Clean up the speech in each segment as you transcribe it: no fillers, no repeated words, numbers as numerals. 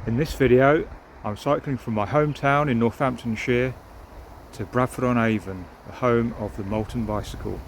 In this video I'm cycling from my hometown in Northamptonshire to Bradford on Avon, the home of the Moulton bicycle.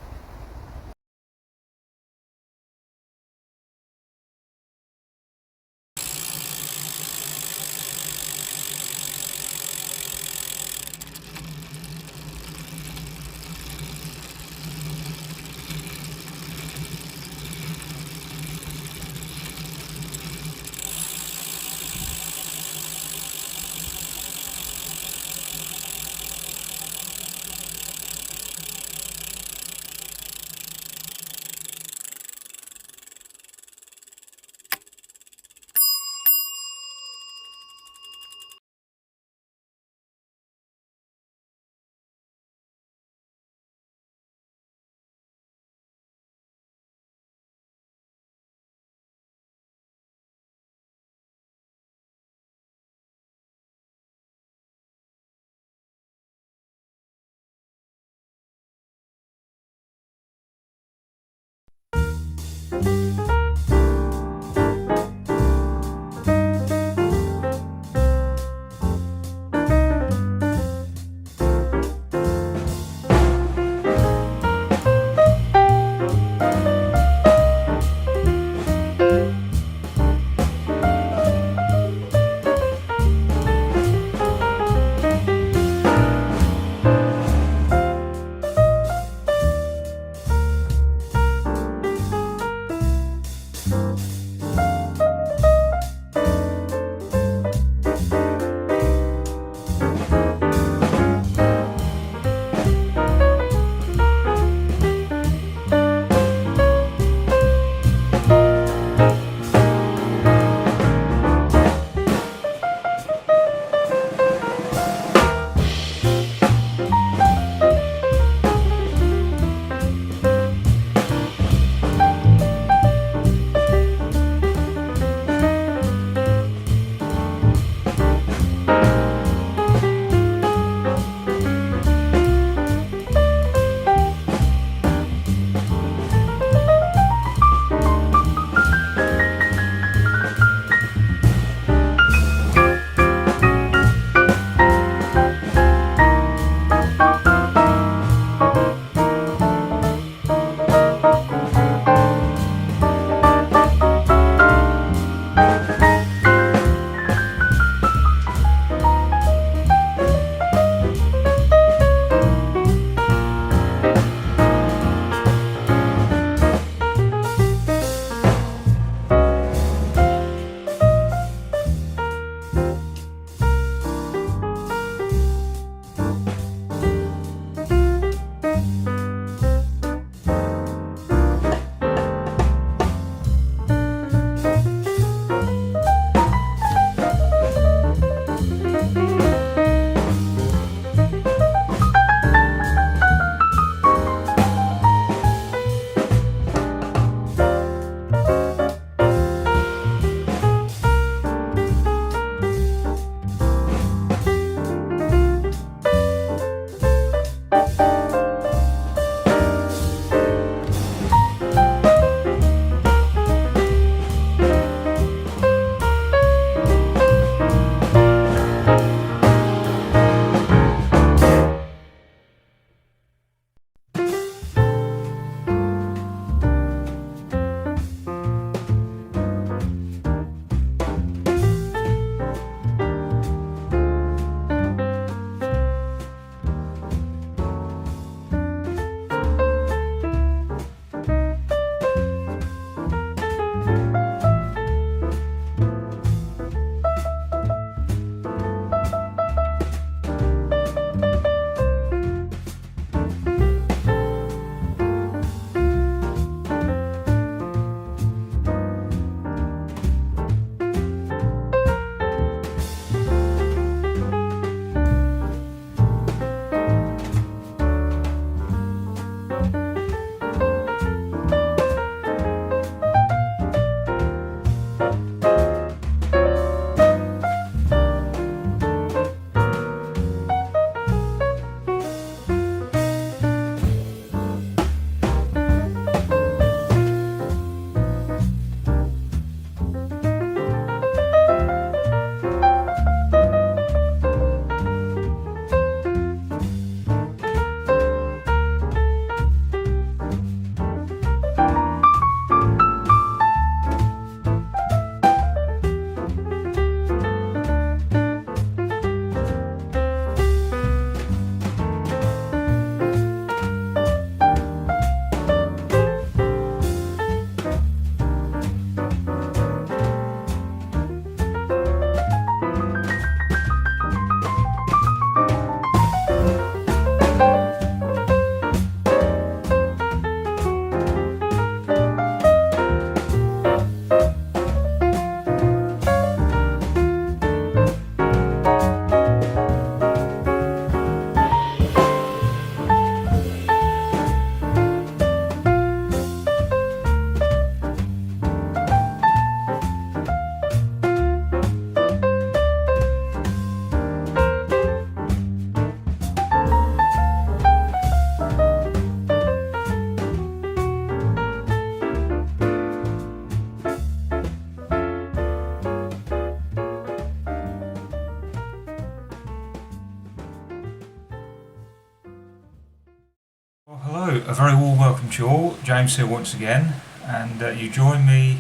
So, a very warm welcome to you all. James here once again, and you join me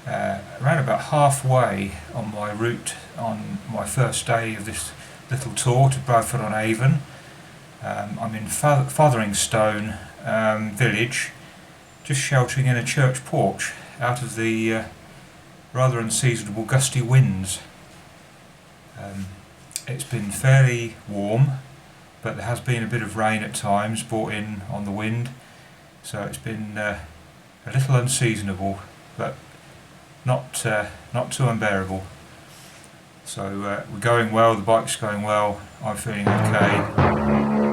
around about halfway on my route on my first day of this little tour to Bradford On Avon. I'm in Fotheringstone village, just sheltering in a church porch out of the rather unseasonable gusty winds. It's been fairly warm, but there has been a bit of rain at times brought in on the wind, so it's been a little unseasonable, but not too unbearable. So we're going well, the bike's going well, I'm feeling okay.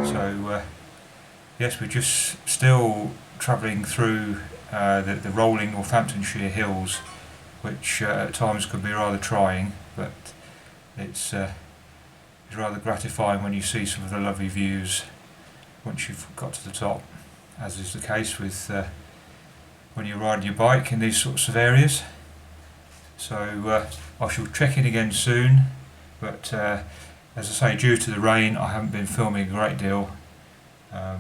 So yes, we're just still travelling through the rolling Northamptonshire hills, which at times could be rather trying, but it's rather gratifying when you see some of the lovely views once you've got to the top, as is the case with when you're riding your bike in these sorts of areas. So I shall check in again soon, but as I say, due to the rain I haven't been filming a great deal. I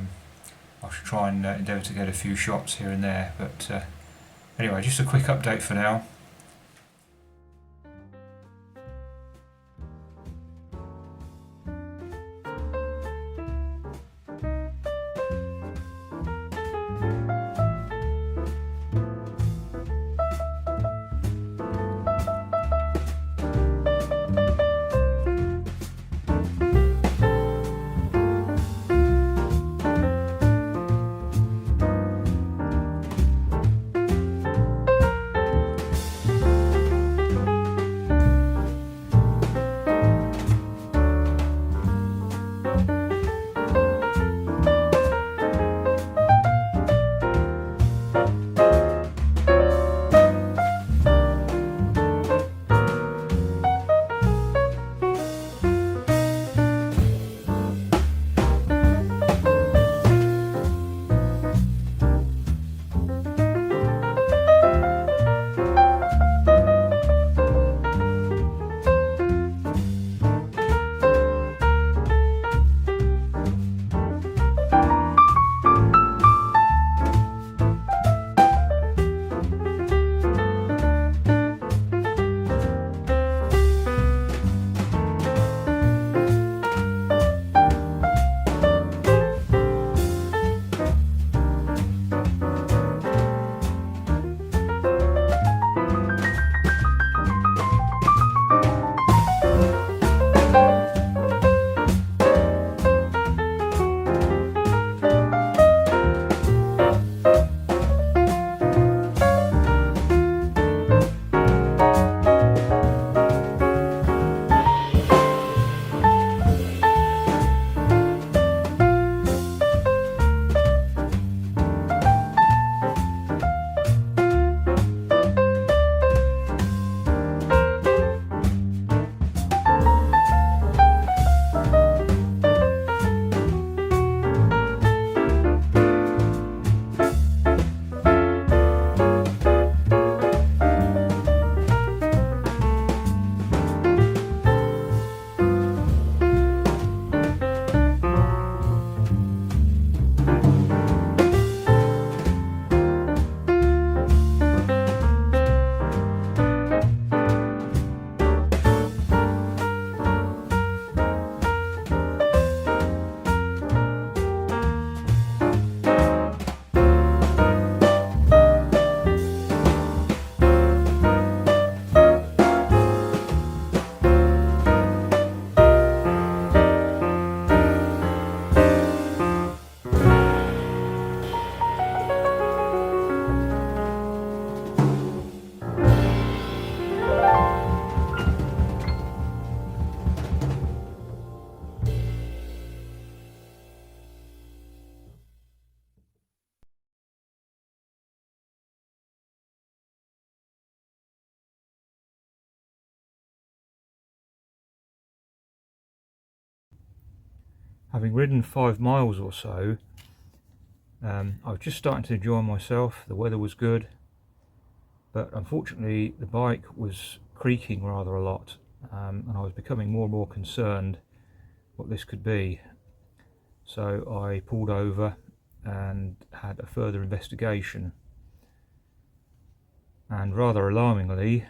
shall try and endeavour to get a few shots here and there, but anyway, just a quick update for now. Having ridden 5 miles or so, I was just starting to enjoy myself. The weather was good, but unfortunately the bike was creaking rather a lot, and I was becoming more and more concerned what this could be. So I pulled over and had a further investigation, and rather alarmingly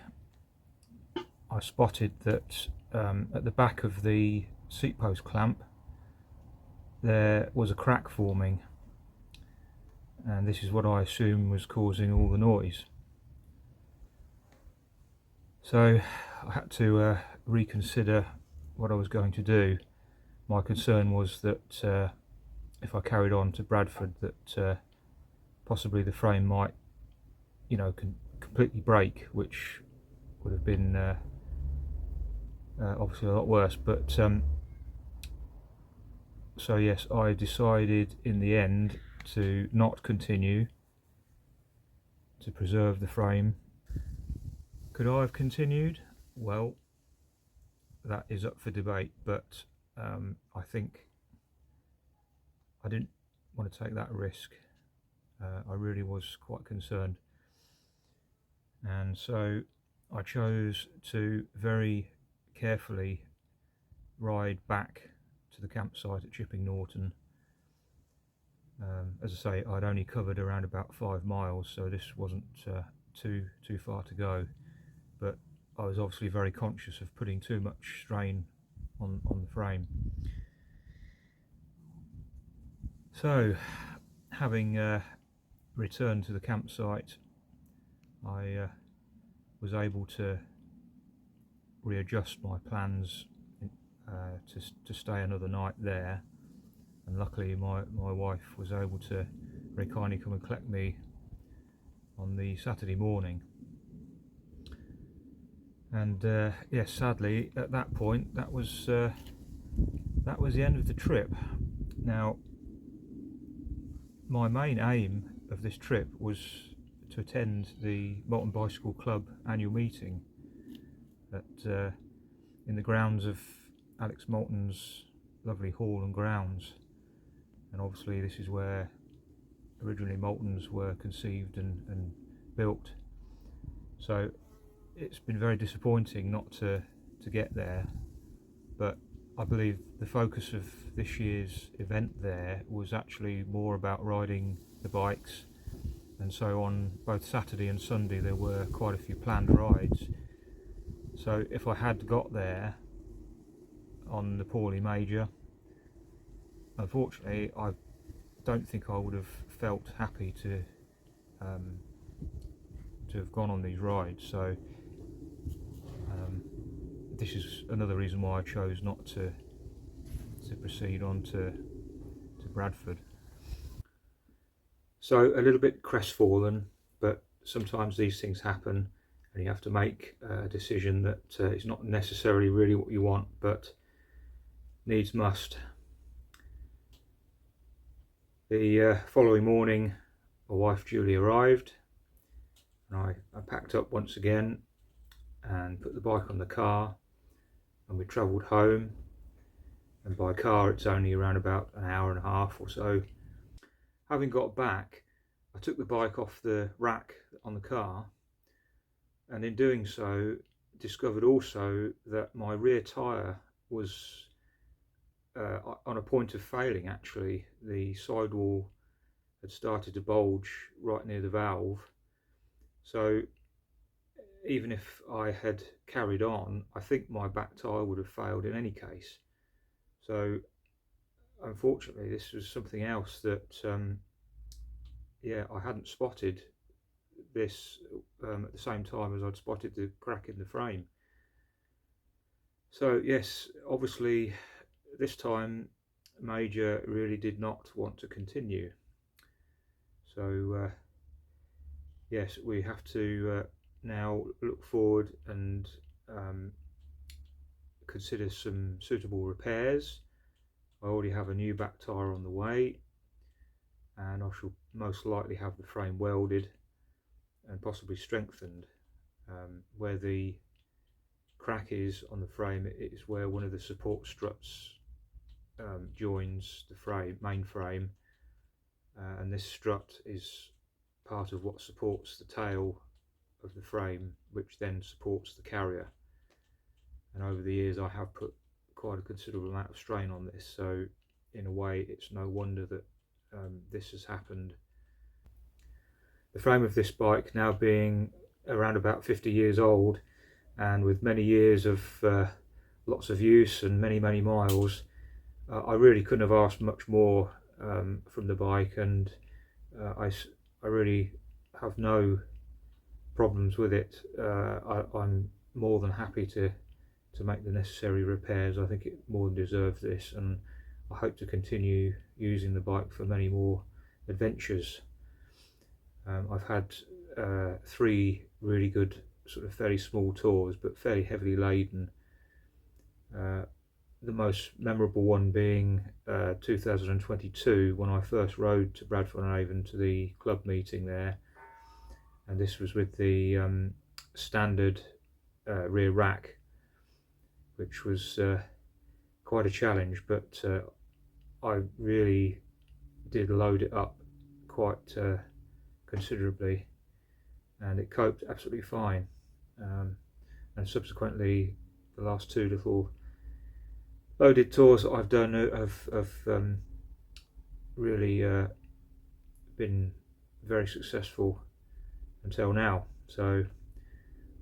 I spotted that at the back of the seat post clamp there was a crack forming, and this is what I assume was causing all the noise. So I had to reconsider what I was going to do. My concern was that if I carried on to Bradford, that possibly the frame might, completely break, which would have been obviously a lot worse. But so yes, I decided in the end to not continue, to preserve the frame. Could I have continued? Well, that is up for debate, but I think I didn't want to take that risk. I really was quite concerned, and so I chose to very carefully ride back to the campsite at Chipping Norton. As I say, I'd only covered around about 5 miles, so this wasn't too far to go, but I was obviously very conscious of putting too much strain on the frame. So, having returned to the campsite, I was able to readjust my plans to stay another night there, and luckily my wife was able to very kindly come and collect me on the Saturday morning. And yes, sadly at that point that was the end of the trip. Now, my main aim of this trip was to attend the Moulton Bicycle Club annual meeting in the grounds of Alex Moulton's lovely hall and grounds, and obviously this is where originally Moultons were conceived and built. So it's been very disappointing not to get there, but I believe the focus of this year's event there was actually more about riding the bikes, and so on both Saturday and Sunday there were quite a few planned rides. So if I had got there on the Paulie Major, unfortunately I don't think I would have felt happy to have gone on these rides. So this is another reason why I chose not to proceed on to Bradford. So a little bit crestfallen, but sometimes these things happen and you have to make a decision that is not necessarily really what you want, but needs must. The following morning my wife Julie arrived, and I packed up once again and put the bike on the car, and we travelled home, and by car it's only around about an hour and a half or so. Having got back, I took the bike off the rack on the car, and in doing so discovered also that my rear tyre was on a point of failing. Actually, the sidewall had started to bulge right near the valve, so even if I had carried on, I think my back tyre would have failed in any case. So unfortunately this was something else that I hadn't spotted this at the same time as I'd spotted the crack in the frame. So yes, obviously this time Major really did not want to continue. So yes, we have to now look forward and consider some suitable repairs. I already have a new back tyre on the way, and I shall most likely have the frame welded and possibly strengthened. Where the crack is on the frame, it is where one of the support struts joins the main frame, and this strut is part of what supports the tail of the frame, which then supports the carrier. And over the years I have put quite a considerable amount of strain on this, so in a way it's no wonder that this has happened. The frame of this bike now being around about 50 years old, and with many years of lots of use and many miles, I really couldn't have asked much more from the bike, and I really have no problems with it. I'm more than happy to make the necessary repairs. I think it more than deserves this, and I hope to continue using the bike for many more adventures. I've had 3 really good sort of fairly small tours, but fairly heavily laden. The most memorable one being 2022, when I first rode to Bradford On Avon to the club meeting there, and this was with the standard rear rack, which was quite a challenge, but I really did load it up quite considerably, and it coped absolutely fine. And subsequently, the last 2 little loaded tours that I've done have really been very successful until now. So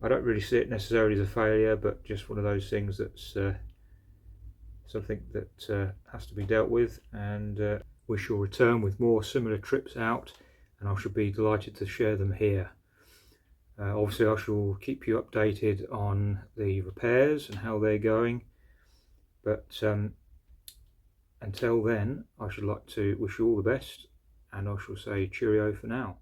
I don't really see it necessarily as a failure, but just one of those things that's something that has to be dealt with, and we shall return with more similar trips out, and I shall be delighted to share them here. Obviously I shall keep you updated on the repairs and how they're going, but until then I should like to wish you all the best, and I shall say cheerio for now.